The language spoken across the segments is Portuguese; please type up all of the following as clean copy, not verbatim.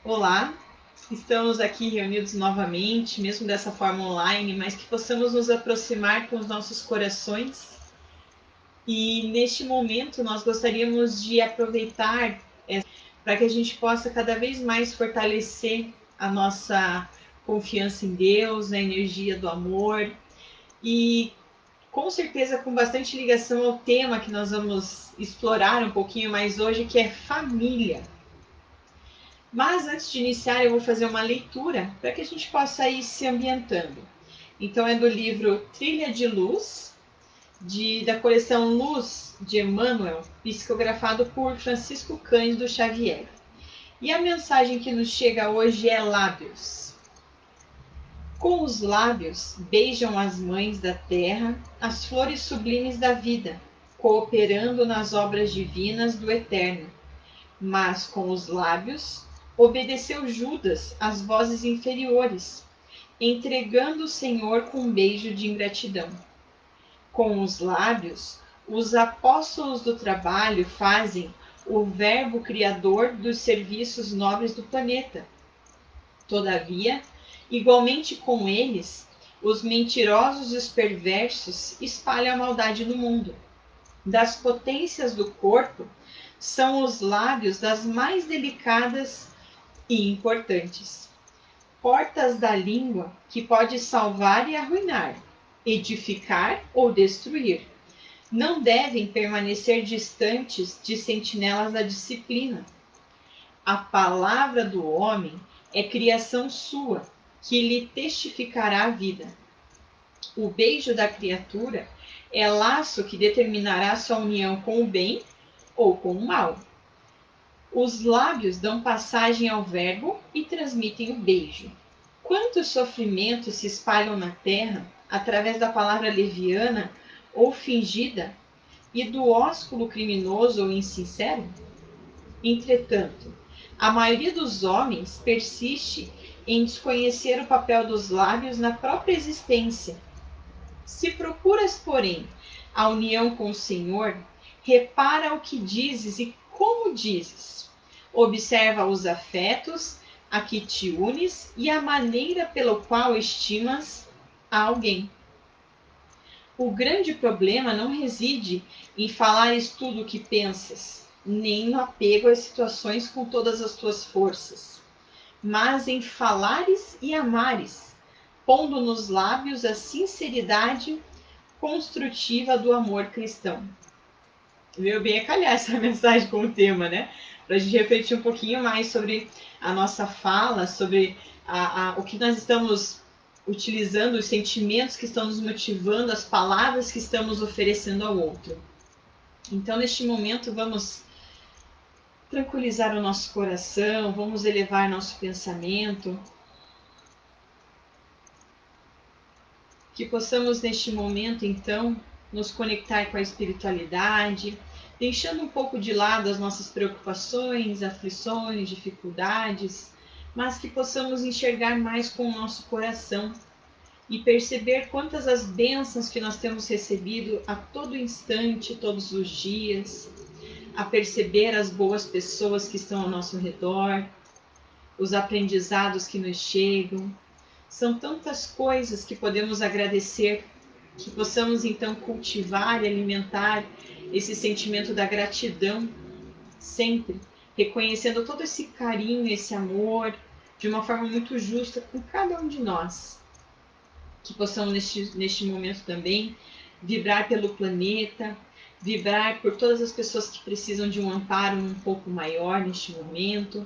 Olá, estamos aqui reunidos novamente, mesmo dessa forma online, mas que possamos nos aproximar com os nossos corações. E neste momento nós gostaríamos de aproveitar para que a gente possa cada vez mais fortalecer a nossa confiança em Deus, na energia do amor e com certeza com bastante ligação ao tema que nós vamos explorar um pouquinho mais hoje, que é família. Mas antes de iniciar, eu vou fazer uma leitura para que a gente possa ir se ambientando. Então, é do livro Trilha de Luz, da coleção Luz de Emmanuel, psicografado por Francisco Cândido Xavier. E a mensagem que nos chega hoje é lábios. Com os lábios beijam as mães da terra as flores sublimes da vida, cooperando nas obras divinas do Eterno. Mas com os lábios obedeceu Judas às vozes inferiores, entregando o Senhor com um beijo de ingratidão. Com os lábios, os apóstolos do trabalho fazem o verbo criador dos serviços nobres do planeta. Todavia, igualmente com eles, os mentirosos e os perversos espalham a maldade no mundo. Das potências do corpo, são os lábios das mais delicadas e importantes. Portas da língua que pode salvar e arruinar, edificar ou destruir. Não devem permanecer distantes de sentinelas da disciplina. A palavra do homem é criação sua, que lhe testificará a vida. O beijo da criatura é laço que determinará sua união com o bem ou com o mal. Os lábios dão passagem ao verbo e transmitem o beijo. Quantos sofrimentos se espalham na terra através da palavra leviana ou fingida e do ósculo criminoso ou insincero? Entretanto, a maioria dos homens persiste em desconhecer o papel dos lábios na própria existência. Se procuras, porém, a união com o Senhor, repara o que dizes e como dizes. Observa os afetos a que te unes e a maneira pela qual estimas a alguém. O grande problema não reside em falares tudo o que pensas, nem no apego às situações com todas as tuas forças, mas em falares e amares, pondo nos lábios a sinceridade construtiva do amor cristão. Veio bem a calhar essa mensagem com o tema, né? Para a gente refletir um pouquinho mais sobre a nossa fala, sobre o que nós estamos utilizando, os sentimentos que estão nos motivando, as palavras que estamos oferecendo ao outro. Então, neste momento, vamos tranquilizar o nosso coração, vamos elevar nosso pensamento, que possamos neste momento, então, nos conectar com a espiritualidade, deixando um pouco de lado as nossas preocupações, aflições, dificuldades, mas que possamos enxergar mais com o nosso coração e perceber quantas as bênçãos que nós temos recebido a todo instante, todos os dias, a perceber as boas pessoas que estão ao nosso redor, os aprendizados que nos chegam. São tantas coisas que podemos agradecer, que possamos então cultivar e alimentar esse sentimento da gratidão, sempre reconhecendo todo esse carinho, esse amor, de uma forma muito justa com cada um de nós. Que possamos neste momento também vibrar pelo planeta, vibrar por todas as pessoas que precisam de um amparo um pouco maior neste momento,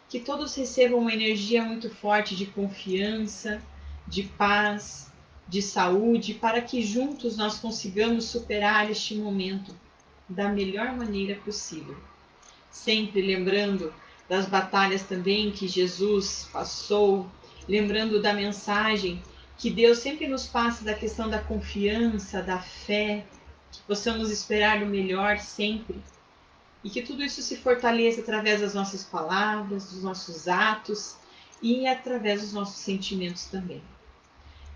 que todos recebam uma energia muito forte de confiança, de paz, de saúde, para que juntos nós consigamos superar este momento da melhor maneira possível. Sempre lembrando das batalhas também que Jesus passou, lembrando da mensagem que Deus sempre nos passa da questão da confiança, da fé, que possamos esperar o melhor sempre. E que tudo isso se fortaleça através das nossas palavras, dos nossos atos e através dos nossos sentimentos também.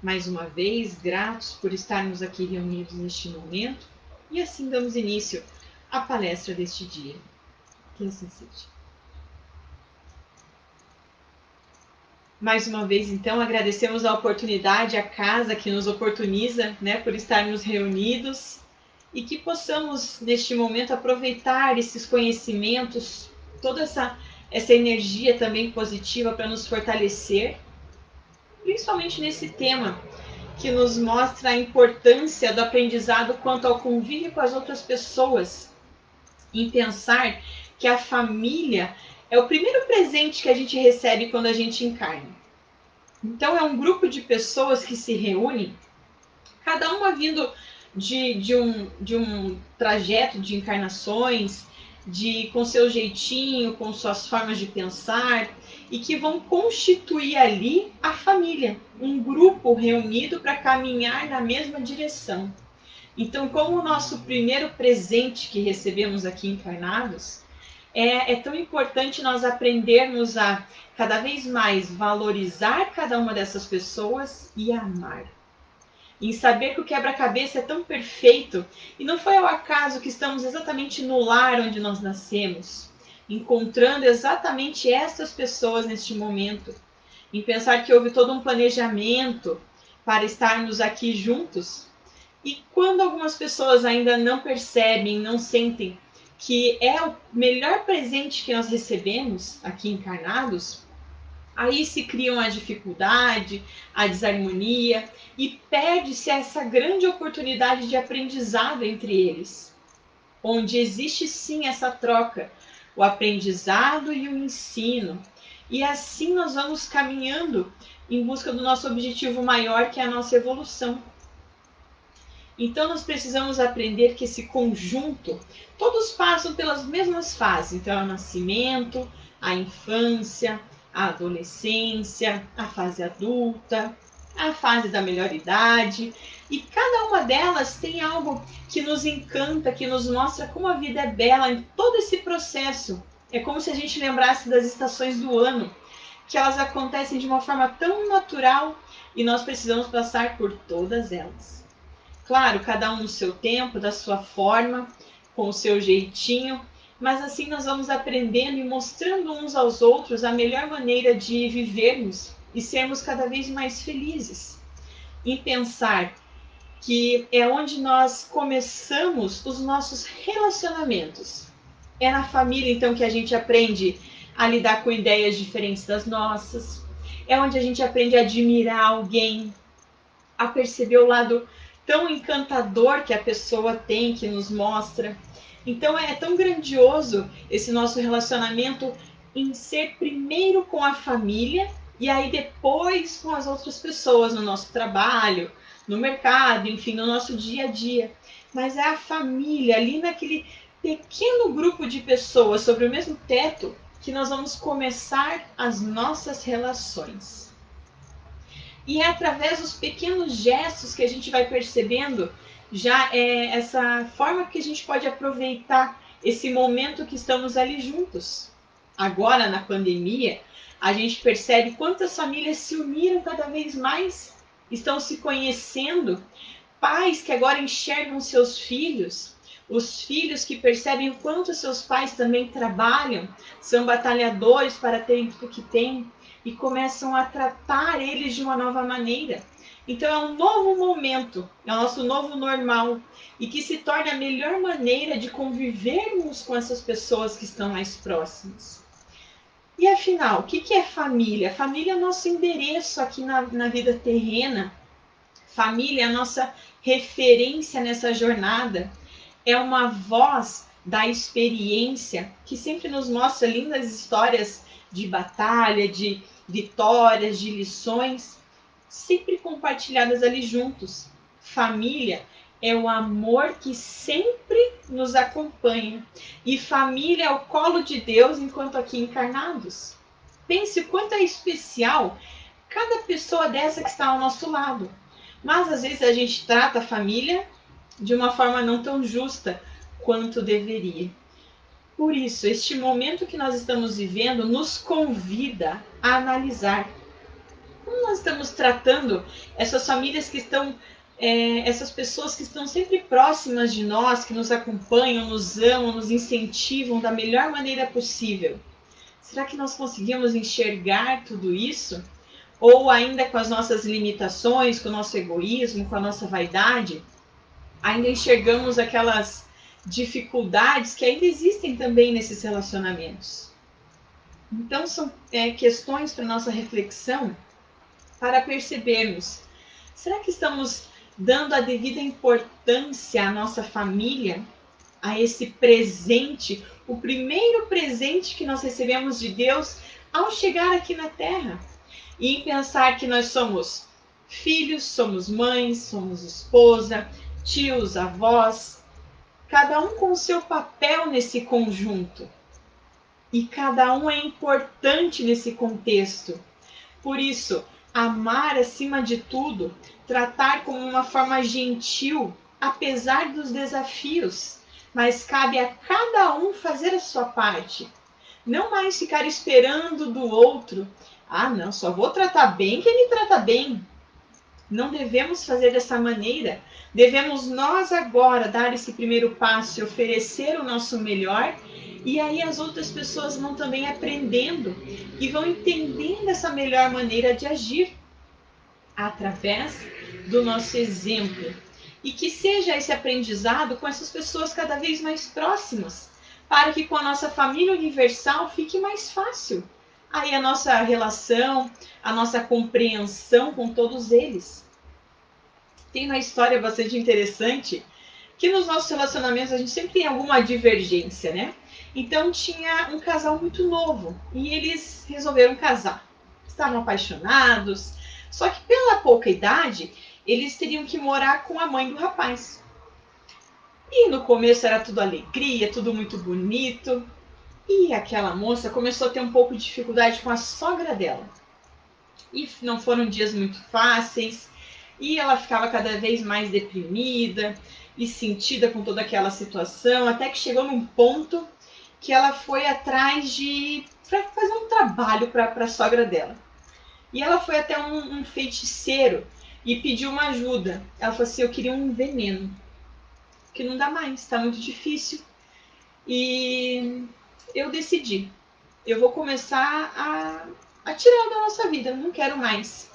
Mais uma vez, gratos por estarmos aqui reunidos neste momento e assim damos início à palestra deste dia. Que assim seja. Mais uma vez, então, agradecemos a oportunidade, a casa que nos oportuniza, né, por estarmos reunidos e que possamos, neste momento, aproveitar esses conhecimentos, toda essa energia também positiva para nos fortalecer, principalmente nesse tema que nos mostra a importância do aprendizado quanto ao convívio com as outras pessoas, em pensar que a família é o primeiro presente que a gente recebe quando a gente encarna. Então é um grupo de pessoas que se reúnem, cada uma vindo de um trajeto de encarnações, com seu jeitinho, com suas formas de pensar, e que vão constituir ali a família, um grupo reunido para caminhar na mesma direção. Então, como o nosso primeiro presente que recebemos aqui encarnados, é tão importante nós aprendermos a cada vez mais valorizar cada uma dessas pessoas e amar. Em saber que o quebra-cabeça é tão perfeito e não foi ao acaso que estamos exatamente no lar onde nós nascemos, encontrando exatamente essas pessoas neste momento, em pensar que houve todo um planejamento para estarmos aqui juntos. E quando algumas pessoas ainda não percebem, não sentem que é o melhor presente que nós recebemos aqui encarnados, aí se criam a dificuldade, a desarmonia e perde-se essa grande oportunidade de aprendizado entre eles, onde existe sim essa troca, o aprendizado e o ensino. E assim nós vamos caminhando em busca do nosso objetivo maior, que é a nossa evolução. Então nós precisamos aprender que esse conjunto, todos passam pelas mesmas fases. Então é o nascimento, a infância, a adolescência, a fase adulta, a fase da melhor-idade. E cada uma delas tem algo que nos encanta, que nos mostra como a vida é bela em todo esse processo. É como se a gente lembrasse das estações do ano, que elas acontecem de uma forma tão natural e nós precisamos passar por todas elas. Claro, cada um no seu tempo, da sua forma, com o seu jeitinho, mas assim nós vamos aprendendo e mostrando uns aos outros a melhor maneira de vivermos e sermos cada vez mais felizes. E pensar que é onde nós começamos os nossos relacionamentos. É na família, então, que a gente aprende a lidar com ideias diferentes das nossas. É onde a gente aprende a admirar alguém, a perceber o lado tão encantador que a pessoa tem, que nos mostra. Então é tão grandioso esse nosso relacionamento em ser primeiro com a família e aí depois com as outras pessoas no nosso trabalho, no mercado, enfim, no nosso dia a dia. Mas é a família, ali naquele pequeno grupo de pessoas sobre o mesmo teto, que nós vamos começar as nossas relações. E é através dos pequenos gestos que a gente vai percebendo já essa forma que a gente pode aproveitar esse momento que estamos ali juntos. Agora, na pandemia, a gente percebe quantas famílias se uniram cada vez mais, estão se conhecendo, pais que agora enxergam seus filhos, os filhos que percebem o quanto seus pais também trabalham, são batalhadores para terem tudo que têm, e começam a tratar eles de uma nova maneira. Então é um novo momento, é o nosso novo normal, e que se torna a melhor maneira de convivermos com essas pessoas que estão mais próximas. E afinal, o que é família? Família é nosso endereço aqui na vida terrena. Família é a nossa referência nessa jornada. É uma voz da experiência que sempre nos mostra lindas histórias de batalha, de vitórias, de lições, sempre compartilhadas ali juntos. Família é o amor que sempre nos acompanha. E família é o colo de Deus enquanto aqui encarnados. Pense o quanto é especial cada pessoa dessa que está ao nosso lado. Mas às vezes a gente trata a família de uma forma não tão justa quanto deveria. Por isso, este momento que nós estamos vivendo nos convida a analisar como nós estamos tratando essas famílias que estão, essas pessoas que estão sempre próximas de nós, que nos acompanham, nos amam, nos incentivam da melhor maneira possível. Será que nós conseguimos enxergar tudo isso? ou ainda com as nossas limitações, com o nosso egoísmo, com a nossa vaidade, ainda enxergamos aquelas dificuldades que ainda existem também nesses relacionamentos. Então, são questões para nossa reflexão, para percebermos, será que estamos dando a devida importância à nossa família, a esse presente, o primeiro presente que nós recebemos de Deus ao chegar aqui na Terra? E em pensar que nós somos filhos, somos mães, somos esposa, tios, avós, cada um com o seu papel nesse conjunto. E cada um é importante nesse contexto. Por isso, amar acima de tudo, tratar como uma forma gentil, apesar dos desafios, mas cabe a cada um fazer a sua parte. Não mais ficar esperando do outro. Ah, não, só vou tratar bem quem me trata bem. Não devemos fazer dessa maneira. Devemos nós agora dar esse primeiro passo e oferecer o nosso melhor. E aí as outras pessoas vão também aprendendo e vão entendendo essa melhor maneira de agir através do nosso exemplo. E que seja esse aprendizado com essas pessoas cada vez mais próximas, para que com a nossa família universal fique mais fácil aí a nossa relação, a nossa compreensão com todos eles. Tem uma história bastante interessante, que nos nossos relacionamentos a gente sempre tem alguma divergência, né? Então tinha um casal muito novo e eles resolveram casar. Estavam apaixonados, só que pela pouca idade, eles teriam que morar com a mãe do rapaz. E no começo era tudo alegria, tudo muito bonito. E aquela moça começou a ter um pouco de dificuldade com a sogra dela. E não foram dias muito fáceis. E ela ficava cada vez mais deprimida e sentida com toda aquela situação. Até que chegou num ponto que ela foi atrás para fazer um trabalho para a sogra dela. E ela foi até um feiticeiro e pediu uma ajuda. Ela falou assim, eu queria um veneno. Que não dá mais, está muito difícil. E eu decidi, eu vou começar a tirar da nossa vida, eu não quero mais.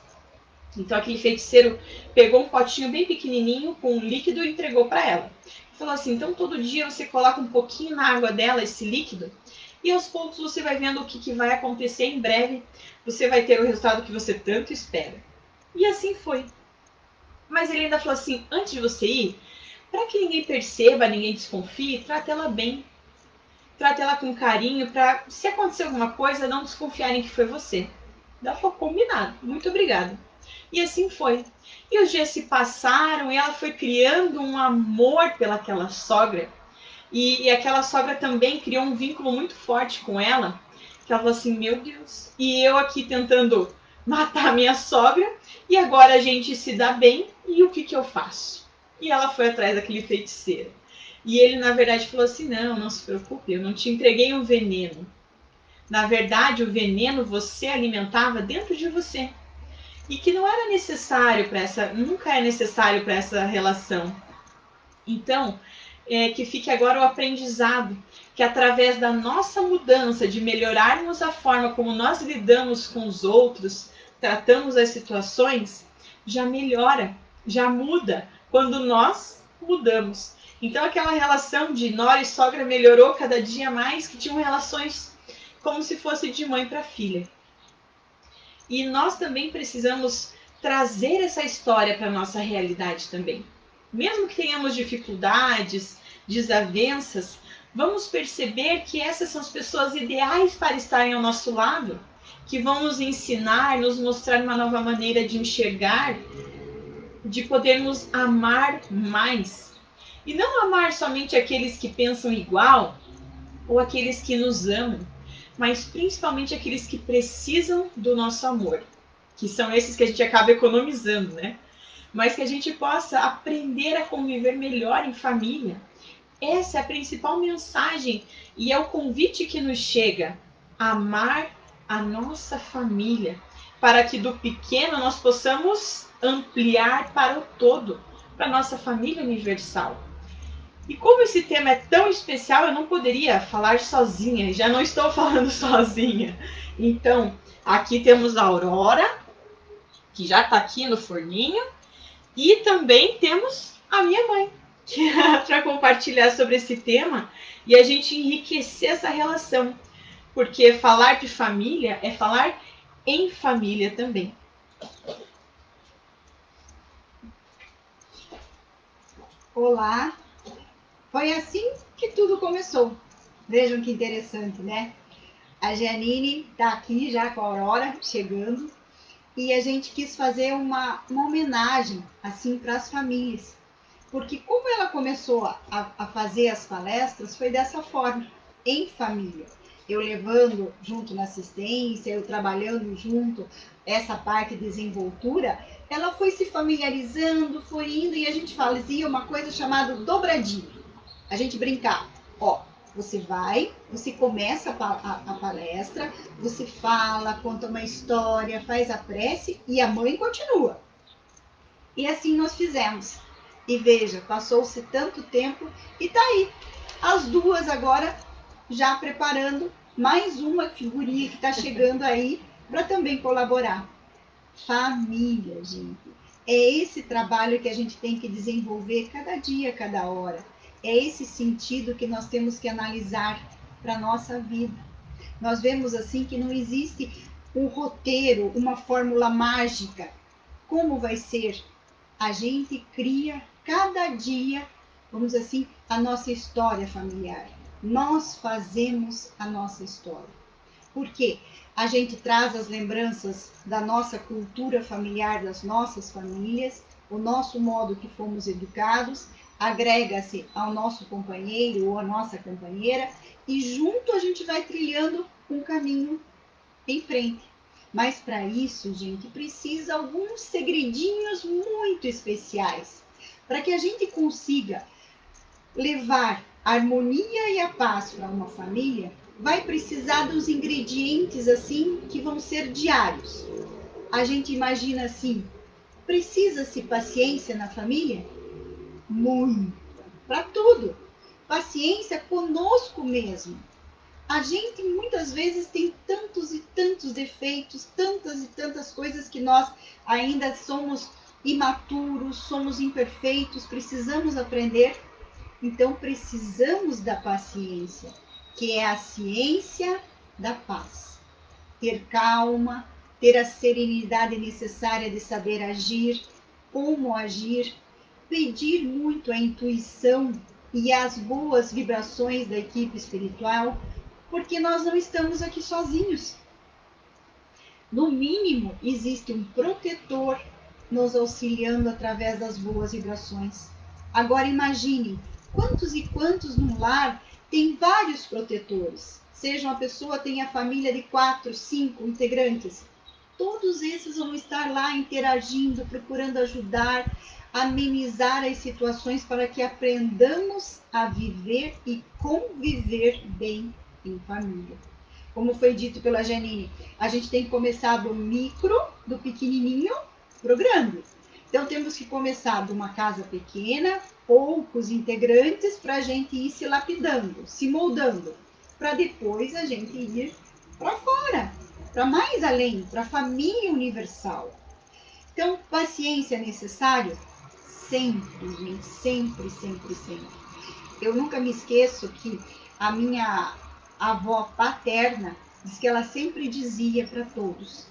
Então aquele feiticeiro pegou um potinho bem pequenininho com um líquido e entregou para ela. Falou assim, então todo dia você coloca um pouquinho na água dela, esse líquido, e aos poucos você vai vendo o que vai acontecer em breve, você vai ter o resultado que você tanto espera. E assim foi. Mas ele ainda falou assim, antes de você ir, para que ninguém perceba, ninguém desconfie, trata ela bem. Trata ela com carinho, para se acontecer alguma coisa, não desconfiarem que foi você. Ela falou, combinado, muito obrigada. E assim foi. E os dias se passaram e ela foi criando um amor pelaquela sogra. E aquela sogra também criou um vínculo muito forte com ela. Que ela falou assim, meu Deus. E eu aqui tentando matar a minha sogra. E agora a gente se dá bem. E o que eu faço? E ela foi atrás daquele feiticeiro. E ele, na verdade, falou assim, não se preocupe, eu não te entreguei um veneno. Na verdade, o veneno você alimentava dentro de você. E que não era necessário para nunca é necessário para essa relação. Então, que fique agora o aprendizado, que através da nossa mudança, de melhorarmos a forma como nós lidamos com os outros, tratamos as situações, já melhora, já muda, quando nós mudamos. Então aquela relação de nora e sogra melhorou cada dia mais, que tinham relações como se fosse de mãe para filha. E nós também precisamos trazer essa história para a nossa realidade também. Mesmo que tenhamos dificuldades, desavenças, vamos perceber que essas são as pessoas ideais para estarem ao nosso lado, que vão nos ensinar, nos mostrar uma nova maneira de enxergar, de podermos amar mais. E não amar somente aqueles que pensam igual ou aqueles que nos amam, mas principalmente aqueles que precisam do nosso amor, que são esses que a gente acaba economizando, né? Mas que a gente possa aprender a conviver melhor em família. Essa é a principal mensagem e é o convite que nos chega, amar a nossa família, para que do pequeno nós possamos ampliar para o todo, para a nossa família universal. E como esse tema é tão especial, eu não poderia falar sozinha, já não estou falando sozinha. Então, aqui temos a Aurora que já está aqui no forninho. E também temos a minha mãe, para compartilhar sobre esse tema e a gente enriquecer essa relação. Porque falar de família é falar em família também. Olá! Foi assim que tudo começou. Vejam que interessante, né? A Janine está aqui já com a Aurora chegando e a gente quis fazer uma homenagem assim para as famílias. Porque como ela começou a fazer as palestras, foi dessa forma, em família. Eu levando junto na assistência, eu trabalhando junto essa parte de desenvoltura, ela foi se familiarizando, foi indo e a gente fazia uma coisa chamada dobradinho. A gente brincava, ó, você vai, você começa a palestra, você fala, conta uma história, faz a prece e a mãe continua. E assim nós fizemos. E veja, passou-se tanto tempo e tá aí. As duas agora já preparando mais uma figurinha que está chegando aí para também colaborar. Família, gente. É esse trabalho que a gente tem que desenvolver cada dia, cada hora. É esse sentido que nós temos que analisar para a nossa vida. Nós vemos assim que não existe um roteiro, uma fórmula mágica. Como vai ser? A gente cria cada dia, vamos dizer assim, a nossa história familiar. Nós fazemos a nossa história. Por quê? A gente traz as lembranças da nossa cultura familiar, das nossas famílias, o nosso modo que fomos educados, agrega-se ao nosso companheiro ou à nossa companheira e junto a gente vai trilhando um caminho em frente. Mas para isso, gente, precisa alguns segredinhos muito especiais para que a gente consiga levar a harmonia e a paz para uma família. Vai precisar dos ingredientes assim que vão ser diários. A gente imagina assim, precisa-se paciência na família? Muito, para tudo. Paciência conosco mesmo. A gente muitas vezes tem tantos e tantos defeitos, tantas e tantas coisas que nós ainda somos imaturos, somos imperfeitos, precisamos aprender. Então precisamos da paciência, que é a ciência da paz. Ter calma, ter a serenidade necessária de saber agir, como agir, pedir muito a intuição e as boas vibrações da equipe espiritual, porque nós não estamos aqui sozinhos. No mínimo, existe um protetor nos auxiliando através das boas vibrações. Agora imagine quantos e quantos num lar tem vários protetores. Seja uma pessoa tenha família de 4, 5 integrantes. Todos esses vão estar lá interagindo, procurando ajudar, amenizar as situações para que aprendamos a viver e conviver bem em família. Como foi dito pela Janine, a gente tem que começar do micro, do pequenininho, para o grande. Então temos que começar de uma casa pequena, poucos integrantes, para a gente ir se lapidando, se moldando, para depois a gente ir para fora, para mais além, para a família universal. Então, paciência é necessário? Sempre, gente, sempre, sempre, sempre. Eu nunca me esqueço que a minha avó paterna diz que ela sempre dizia para todos: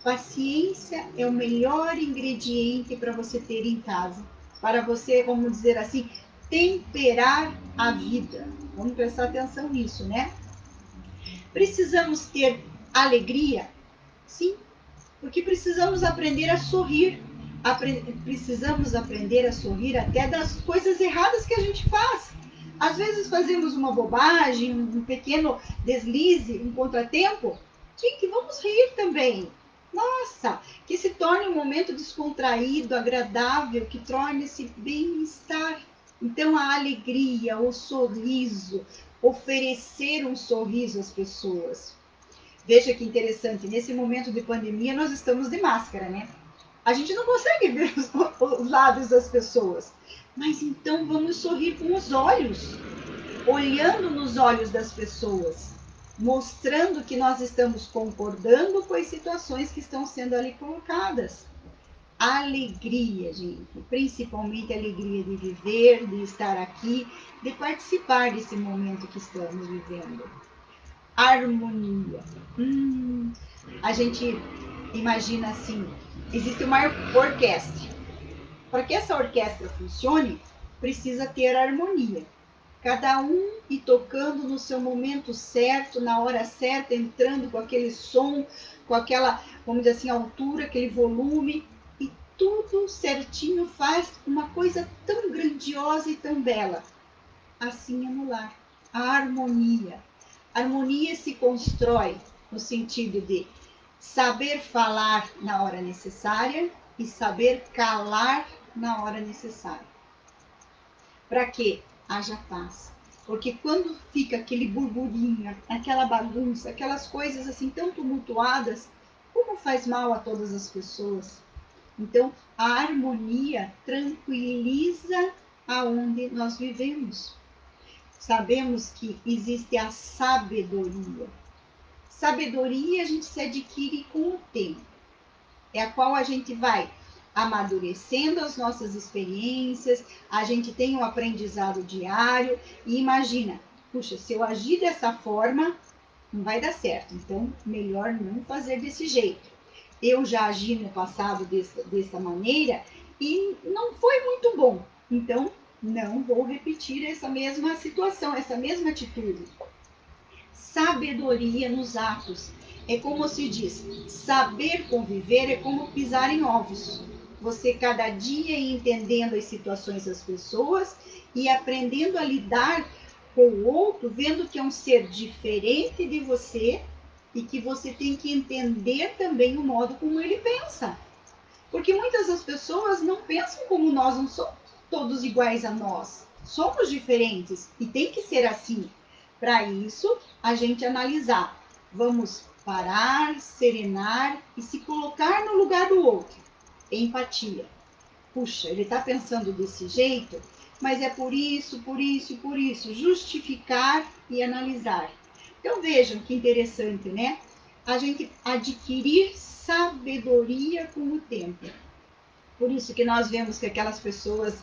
paciência é o melhor ingrediente para você ter em casa, para você, vamos dizer assim, temperar a vida. Vamos prestar atenção nisso, né? Precisamos ter alegria? Sim, porque precisamos aprender a sorrir. Precisamos aprender a sorrir até das coisas erradas que a gente faz. Às vezes fazemos uma bobagem, um pequeno deslize, um contratempo. Gente, vamos rir também. Nossa, que se torne um momento descontraído, agradável, que torne-se bem-estar. Então, a alegria, o sorriso, oferecer um sorriso às pessoas. Veja que interessante, nesse momento de pandemia nós estamos de máscara, né? A gente não consegue ver os lábios das pessoas. Mas então vamos sorrir com os olhos, olhando nos olhos das pessoas, mostrando que nós estamos concordando com as situações que estão sendo ali colocadas. Alegria, gente, principalmente a alegria de viver, de estar aqui, de participar desse momento que estamos vivendo. Harmonia. A gente imagina assim, existe uma orquestra. Para que essa orquestra funcione, precisa ter harmonia. Cada um ir tocando no seu momento certo, na hora certa, entrando com aquele som, com aquela, vamos dizer assim, altura, aquele volume, e tudo certinho faz uma coisa tão grandiosa e tão bela. Assim é no lar. A harmonia. A harmonia se constrói no sentido de saber falar na hora necessária e saber calar na hora necessária. Para quê? Haja paz. Porque quando fica aquele burburinho, aquela bagunça, aquelas coisas assim tão tumultuadas, como faz mal a todas as pessoas? Então, a harmonia tranquiliza aonde nós vivemos. Sabemos que existe a sabedoria. Sabedoria a gente se adquire com o tempo. É a qual a gente vai amadurecendo as nossas experiências, a gente tem um aprendizado diário e imagina, puxa, se eu agir dessa forma, não vai dar certo, então melhor não fazer desse jeito. Eu já agi no passado dessa maneira e não foi muito bom, então não vou repetir essa mesma situação, essa mesma atitude. Sabedoria nos atos. É como se diz, saber conviver é como pisar em ovos. Você cada dia entendendo as situações das pessoas e aprendendo a lidar com o outro, vendo que é um ser diferente de você e que você tem que entender também o modo como ele pensa. Porque muitas das pessoas não pensam como nós, não somos todos iguais a nós. Somos diferentes e tem que ser assim. Para isso, a gente analisar. Vamos parar, serenar e se colocar no lugar do outro. Empatia. Puxa, ele está pensando desse jeito, mas é por isso, por isso e por isso. Justificar e analisar. Então vejam que interessante, né? A gente adquirir sabedoria com o tempo. Por isso que nós vemos que aquelas pessoas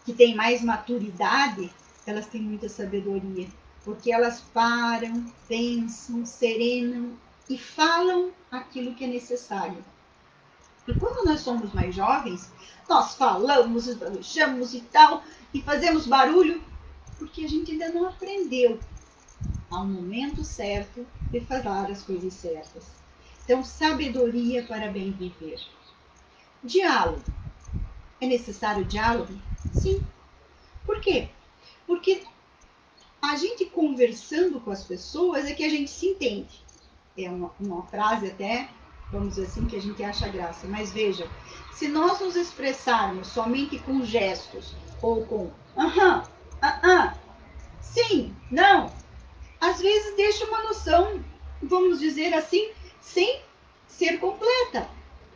que têm mais maturidade, elas têm muita sabedoria. Porque elas param, pensam, serenam e falam aquilo que é necessário. E quando nós somos mais jovens, nós falamos, esbanjamos e tal, e fazemos barulho, porque a gente ainda não aprendeu ao momento certo de falar as coisas certas. Então, sabedoria para bem viver. Diálogo. É necessário diálogo? Sim. Por quê? Porque a gente conversando com as pessoas é que a gente se entende. É uma frase até, vamos dizer assim, que a gente acha graça. Mas veja, se nós nos expressarmos somente com gestos ou com aham, sim, não, às vezes deixa uma noção, vamos dizer assim, sem ser completa.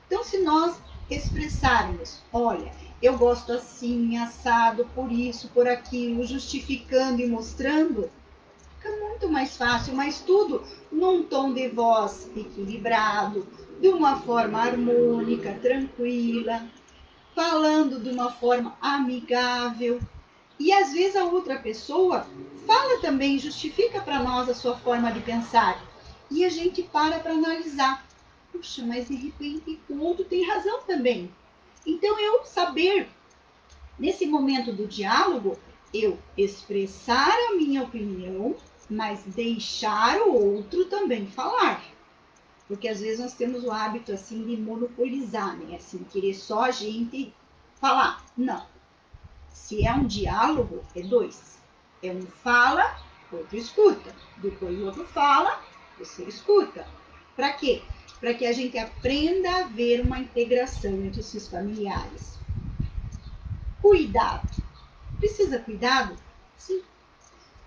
Então, se nós expressarmos, olha, eu gosto assim, assado, por isso, por aquilo, justificando e mostrando, fica muito mais fácil, mas tudo num tom de voz equilibrado, de uma forma harmônica, tranquila, falando de uma forma amigável. E às vezes a outra pessoa fala também, justifica para nós a sua forma de pensar. E a gente para analisar. Puxa, mas de repente o outro tem razão também. Então eu saber, nesse momento do diálogo, eu expressar a minha opinião, mas deixar o outro também falar. Porque às vezes nós temos o hábito assim de monopolizar, né? Assim, querer só a gente falar. Não. Se é um diálogo, é dois. É um fala, outro escuta. Depois o outro fala, você escuta. Para quê? Para que a gente aprenda a ver uma integração entre os seus familiares. Cuidado. Precisa cuidado? Sim.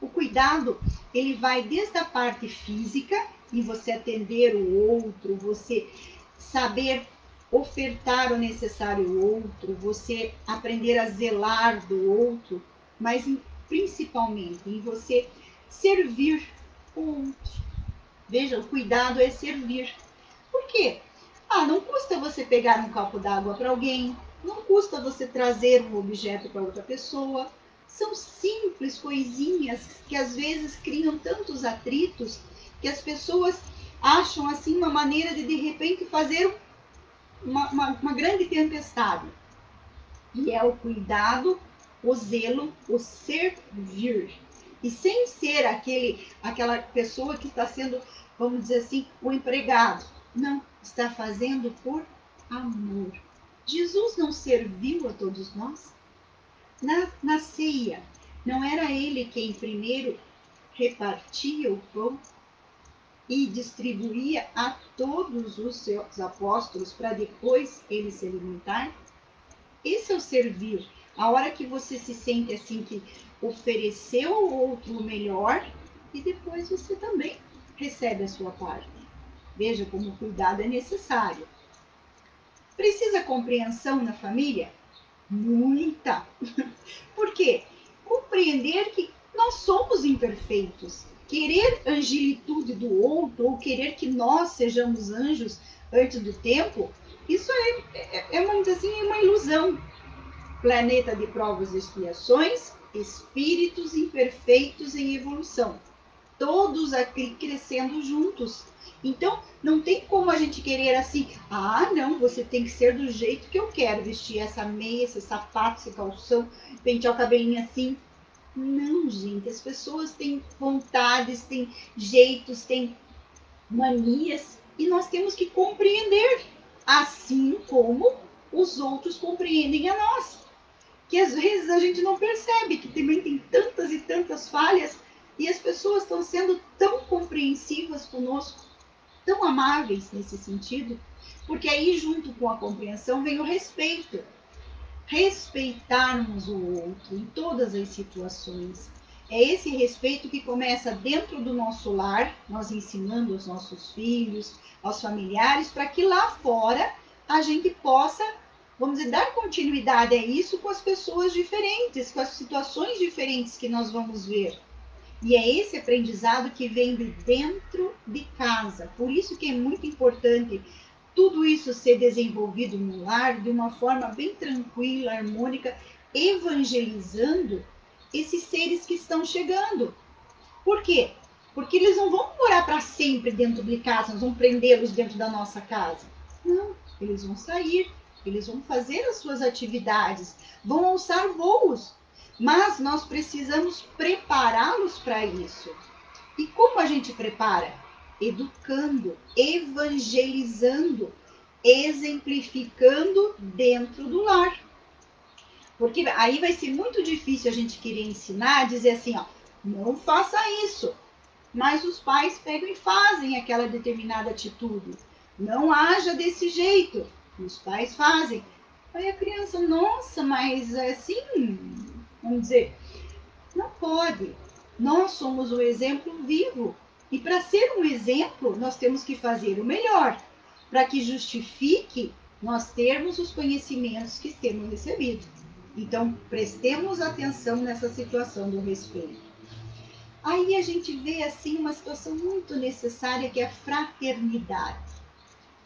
O cuidado, ele vai desde a parte física, em você atender o outro, você saber ofertar o necessário ao outro, você aprender a zelar do outro, mas principalmente em você servir o outro. Veja, o cuidado é servir. Por quê? Não custa custa você pegar um copo d'água para alguém, não custa você trazer um objeto para outra pessoa. São simples coisinhas que às vezes criam tantos atritos que as pessoas acham assim uma maneira de repente fazer uma grande tempestade. E é o cuidado, o zelo, o servir. E sem ser aquela pessoa que está sendo, vamos dizer assim, o empregado. Não, está fazendo por amor. Jesus não serviu a todos nós? Na ceia, não era ele quem primeiro repartia o pão e distribuía a todos os seus apóstolos para depois ele se alimentar? Esse é o servir. A hora que você se sente assim que ofereceu ao outro o melhor e depois você também recebe a sua parte. Veja como o cuidado é necessário. Precisa compreensão na família? Muita. Por quê? Compreender que nós somos imperfeitos. Querer angelitude do outro ou querer que nós sejamos anjos antes do tempo, isso é uma ilusão. Planeta de provas e expiações, espíritos imperfeitos em evolução. Todos aqui crescendo juntos. Então, não tem como a gente querer assim, não, você tem que ser do jeito que eu quero, vestir essa meia, esse sapato, esse calção, pentear o cabelinho assim. Não, gente, as pessoas têm vontades, têm jeitos, têm manias, e nós temos que compreender, assim como os outros compreendem a nós. Que às vezes a gente não percebe que também tem tantas e tantas falhas, e as pessoas estão sendo tão compreensivas conosco, tão amáveis nesse sentido, porque aí junto com a compreensão vem o respeito. Respeitarmos o outro em todas as situações. É esse respeito que começa dentro do nosso lar, nós ensinando aos nossos filhos, aos familiares, para que lá fora a gente possa, vamos dizer, dar continuidade a isso com as pessoas diferentes, com as situações diferentes que nós vamos ver. E é esse aprendizado que vem de dentro de casa. Por isso que é muito importante tudo isso ser desenvolvido no lar de uma forma bem tranquila, harmônica, evangelizando esses seres que estão chegando. Por quê? Porque eles não vão morar para sempre dentro de casa, nós vamos prendê-los dentro da nossa casa. Não, eles vão sair, eles vão fazer as suas atividades, vão alçar voos. Mas nós precisamos prepará-los para isso. E como a gente prepara? Educando, evangelizando, exemplificando dentro do lar. Porque aí vai ser muito difícil a gente querer ensinar, dizer assim, não faça isso. Mas os pais pegam e fazem aquela determinada atitude. Não haja desse jeito. Os pais fazem. Aí a criança, nossa, mas assim, vamos dizer, não pode. Nós somos o exemplo vivo. E para ser um exemplo, nós temos que fazer o melhor, para que justifique nós termos os conhecimentos que temos recebido. Então, prestemos atenção nessa situação do respeito. Aí a gente vê assim uma situação muito necessária, que é a fraternidade.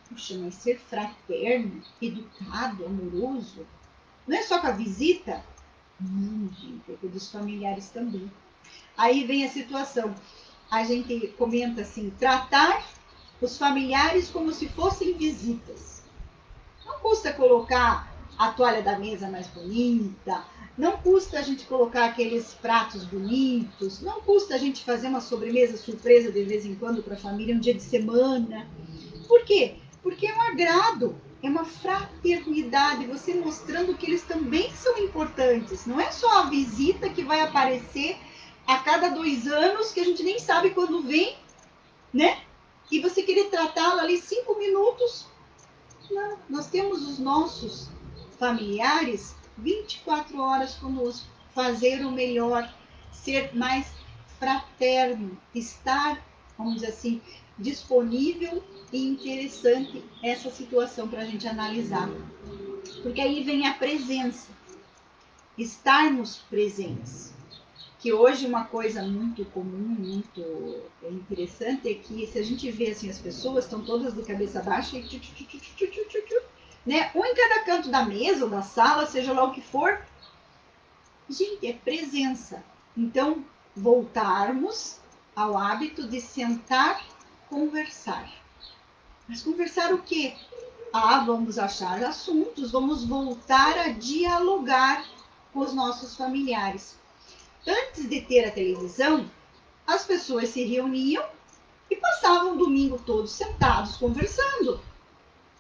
Puxa, mas ser fraterno, educado, amoroso, não é só com a visita? Não, gente, é com os familiares também. Aí vem a situação. A gente comenta assim, tratar os familiares como se fossem visitas. Não custa colocar a toalha da mesa mais bonita, não custa a gente colocar aqueles pratos bonitos, não custa a gente fazer uma sobremesa surpresa de vez em quando para a família, um dia de semana. Por quê? Porque é um agrado, é uma fraternidade, você mostrando que eles também são importantes. Não é só a visita que vai aparecer a cada 2 anos, que a gente nem sabe quando vem, né? E você querer tratá-la ali 5 minutos. Não, nós temos os nossos familiares 24 horas conosco. Fazer o melhor, ser mais fraterno, estar, vamos dizer assim, disponível e interessante essa situação para a gente analisar. Porque aí vem a presença, estarmos presentes. Que hoje uma coisa muito comum, muito interessante é que se a gente vê assim, as pessoas estão todas de cabeça baixa e né? Ou em cada canto da mesa ou da sala, seja lá o que for. Gente, é presença. Então, voltarmos ao hábito de sentar, conversar. Mas conversar o quê? Vamos achar assuntos, vamos voltar a dialogar com os nossos familiares. Antes de ter a televisão, as pessoas se reuniam e passavam o domingo todos sentados conversando.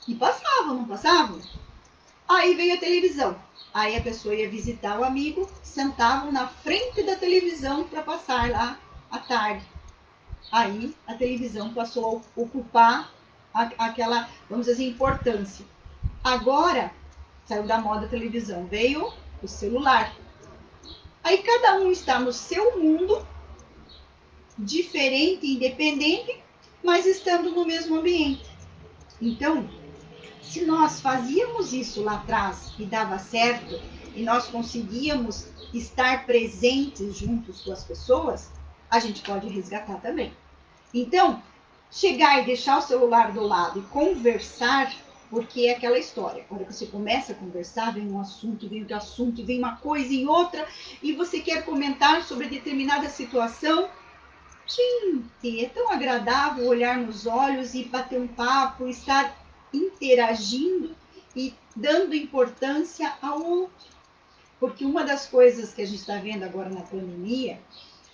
E passavam, não passavam? Aí veio a televisão. Aí a pessoa ia visitar o amigo, sentavam na frente da televisão para passar lá a tarde. Aí a televisão passou a ocupar aquela, vamos dizer assim, importância. Agora, saiu da moda a televisão, veio o celular. Aí cada um está no seu mundo, diferente, independente, mas estando no mesmo ambiente. Então, se nós fazíamos isso lá atrás e dava certo, e nós conseguíamos estar presentes juntos com as pessoas, a gente pode resgatar também. Então, chegar e deixar o celular do lado e conversar, porque é aquela história. Quando você começa a conversar, vem um assunto, vem outro assunto, vem uma coisa em outra, e você quer comentar sobre determinada situação. Gente, é tão agradável olhar nos olhos e bater um papo, estar interagindo e dando importância ao outro. Porque uma das coisas que a gente está vendo agora na pandemia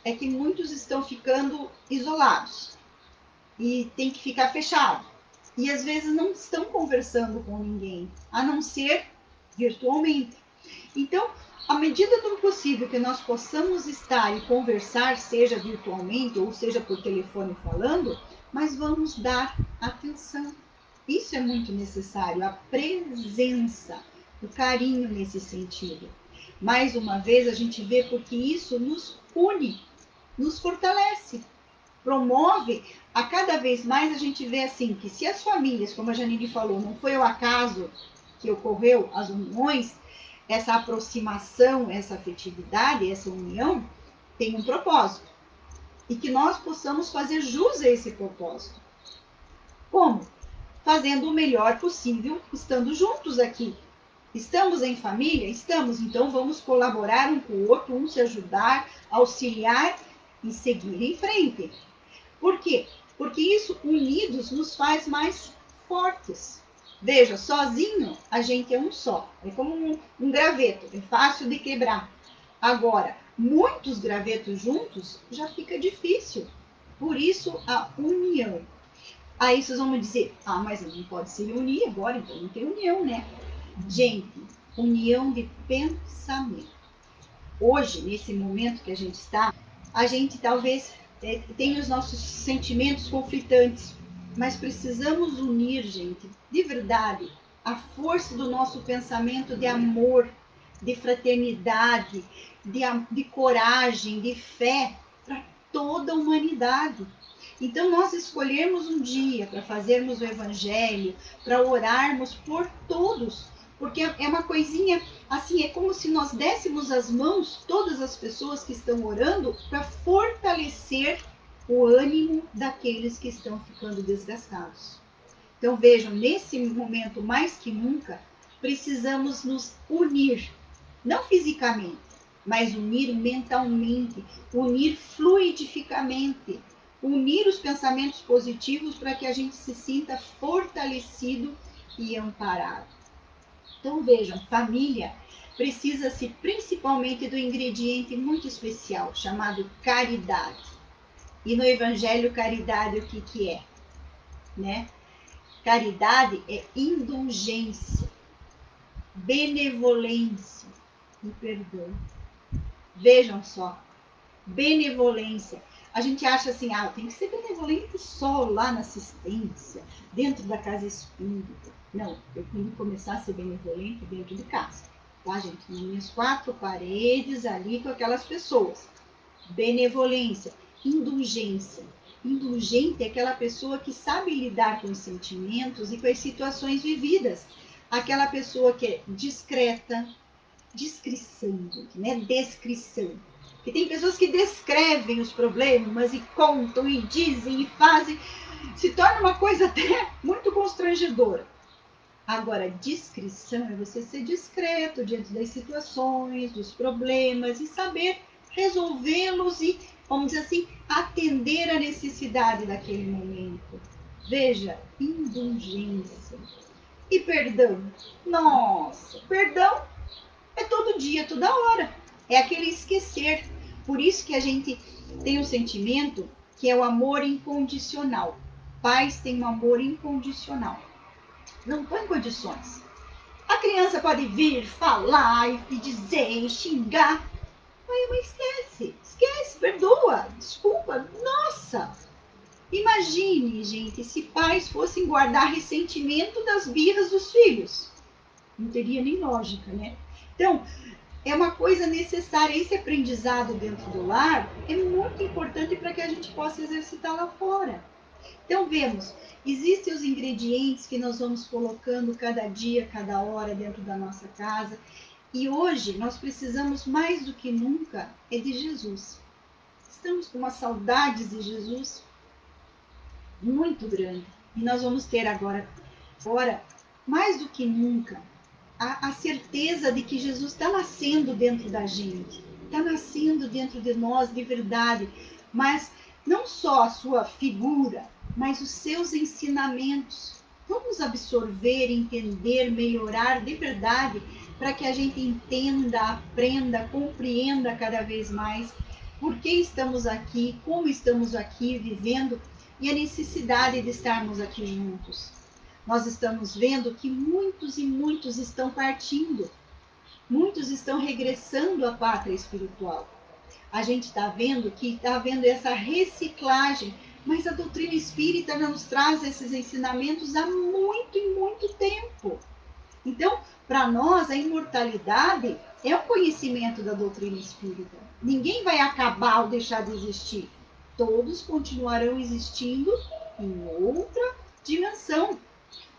é que muitos estão ficando isolados e tem que ficar fechado. E às vezes não estão conversando com ninguém, a não ser virtualmente. Então, à medida do possível que nós possamos estar e conversar, seja virtualmente ou seja por telefone falando, mas vamos dar atenção. Isso é muito necessário, a presença, o carinho nesse sentido. Mais uma vez, a gente vê porque isso nos une, nos fortalece, promove. A cada vez mais a gente vê assim, que se as famílias, como a Janine falou, não foi o acaso que ocorreu as uniões, essa aproximação, essa afetividade, essa união, tem um propósito. E que nós possamos fazer jus a esse propósito. Como? Fazendo o melhor possível, estando juntos aqui. Estamos em família? Estamos, então vamos colaborar um com o outro, um se ajudar, auxiliar e seguir em frente. Por quê? Porque isso, unidos, nos faz mais fortes. Veja, sozinho a gente é um só. É como um graveto, é fácil de quebrar. Agora, muitos gravetos juntos já fica difícil. Por isso, a união. Aí vocês vão me dizer, mas não pode se unir agora, então não tem união, né? Gente, união de pensamento. Hoje, nesse momento que a gente está, a gente talvez tenha os nossos sentimentos conflitantes, mas precisamos unir, gente, de verdade, a força do nosso pensamento de amor, de fraternidade, de coragem, de fé para toda a humanidade. Então, nós escolhermos um dia para fazermos o evangelho, para orarmos por todos, porque é uma coisinha, assim, é como se nós dessemos as mãos, todas as pessoas que estão orando, para fortalecer o ânimo daqueles que estão ficando desgastados. Então, vejam, nesse momento, mais que nunca, precisamos nos unir, não fisicamente, mas unir mentalmente, unir fluidificamente, unir os pensamentos positivos para que a gente se sinta fortalecido e amparado. Então vejam, família precisa-se principalmente do ingrediente muito especial, chamado caridade. E no Evangelho, caridade o que é? Né? Caridade é indulgência, benevolência e perdão. Vejam só, benevolência. A gente acha assim, tem que ser benevolente só lá na assistência, dentro da casa espírita. Não, eu tenho que começar a ser benevolente dentro de casa, tá, gente? Nas minhas 4 paredes, ali com aquelas pessoas. Benevolência, indulgência. Indulgente é aquela pessoa que sabe lidar com os sentimentos e com as situações vividas. Aquela pessoa que é discreta, discrição, gente, né? Descrição. E tem pessoas que descrevem os problemas e contam e dizem e fazem. Se torna uma coisa até muito constrangedora. Agora, discrição é você ser discreto diante das situações, dos problemas e saber resolvê-los e, vamos dizer assim, atender a necessidade daquele momento. Veja, indulgência. E perdão? Nossa, perdão é todo dia, toda hora. É aquele esquecer. Por isso que a gente tem um sentimento que é o amor incondicional. Pais têm um amor incondicional. Não põe condições. A criança pode vir, falar e dizer, e xingar. Mas esquece, perdoa, desculpa. Nossa! Imagine, gente, se pais fossem guardar ressentimento das birras dos filhos. Não teria nem lógica, né? Então, é uma coisa necessária. Esse aprendizado dentro do lar é muito importante para que a gente possa exercitar lá fora. Então, vemos, existem os ingredientes que nós vamos colocando cada dia, cada hora dentro da nossa casa. E hoje nós precisamos mais do que nunca é de Jesus. Estamos com uma saudade de Jesus muito grande. E nós vamos ter agora mais do que nunca, a certeza de que Jesus está nascendo dentro da gente, está nascendo dentro de nós de verdade, mas não só a sua figura, mas os seus ensinamentos. Vamos absorver, entender, melhorar de verdade, para que a gente entenda, aprenda, compreenda cada vez mais por que estamos aqui, como estamos aqui vivendo e a necessidade de estarmos aqui juntos. Nós estamos vendo que muitos e muitos estão partindo. Muitos estão regressando à pátria espiritual. A gente está vendo que está havendo essa reciclagem, mas a doutrina espírita nos traz esses ensinamentos há muito e muito tempo. Então, para nós, a imortalidade é um conhecimento da doutrina espírita. Ninguém vai acabar ou deixar de existir. Todos continuarão existindo em outra dimensão.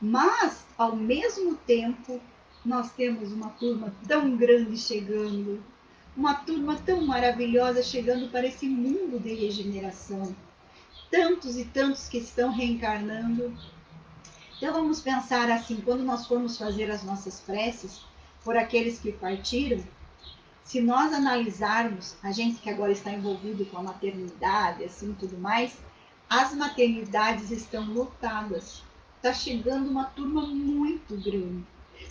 Mas, ao mesmo tempo, nós temos uma turma tão grande chegando, uma turma tão maravilhosa chegando para esse mundo de regeneração. Tantos e tantos que estão reencarnando. Então vamos pensar assim, quando nós formos fazer as nossas preces por aqueles que partiram, se nós analisarmos, a gente que agora está envolvido com a maternidade, assim, tudo mais, as maternidades estão lotadas. Está chegando uma turma muito grande.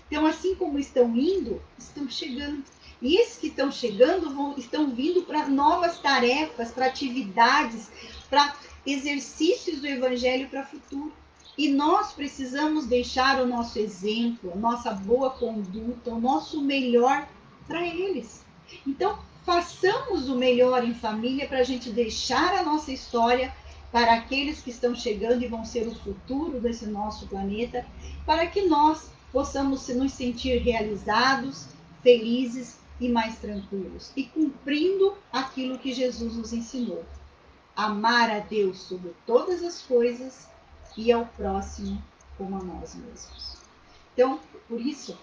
Então, assim como estão indo, estão chegando. E esses que estão chegando estão vindo para novas tarefas, para atividades, para exercícios do Evangelho para o futuro. E nós precisamos deixar o nosso exemplo, a nossa boa conduta, o nosso melhor para eles. Então, façamos o melhor em família para a gente deixar a nossa história para aqueles que estão chegando e vão ser o futuro desse nosso planeta, para que nós possamos nos sentir realizados, felizes e mais tranquilos, e cumprindo aquilo que Jesus nos ensinou. Amar a Deus sobre todas as coisas e ao próximo como a nós mesmos. Então, por isso,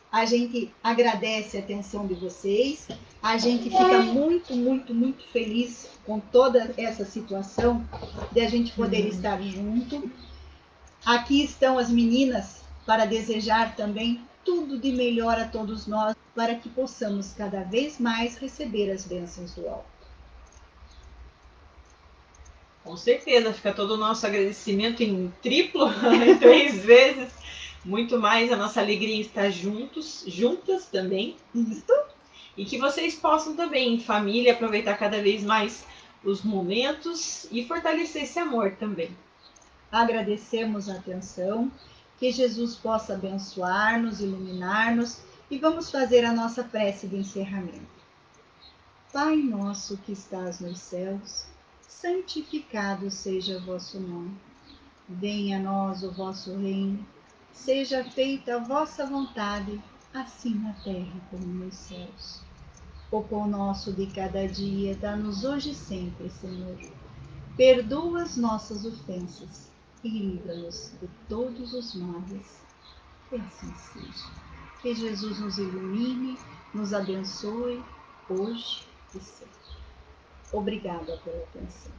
a gente agradece a atenção de vocês, a gente fica muito, muito, muito feliz com toda essa situação de a gente poder estar junto. Aqui estão as meninas para desejar também tudo de melhor a todos nós, para que possamos cada vez mais receber as bênçãos do alto. Com certeza, fica todo o nosso agradecimento em triplo, em 3 vezes. Muito mais a nossa alegria em estar juntas também. Isso. E que vocês possam também, em família, aproveitar cada vez mais os momentos e fortalecer esse amor também. Agradecemos a atenção, que Jesus possa abençoar-nos, iluminar-nos, e vamos fazer a nossa prece de encerramento. Pai nosso que estás nos céus, santificado seja o vosso nome. Venha a nós o vosso reino, seja feita a vossa vontade, assim na terra como nos céus. O pão nosso de cada dia dá-nos hoje e sempre, Senhor. Perdoa as nossas ofensas e livra-nos de todos os males. Que assim seja. Que Jesus nos ilumine, nos abençoe, hoje e sempre. Obrigada pela atenção.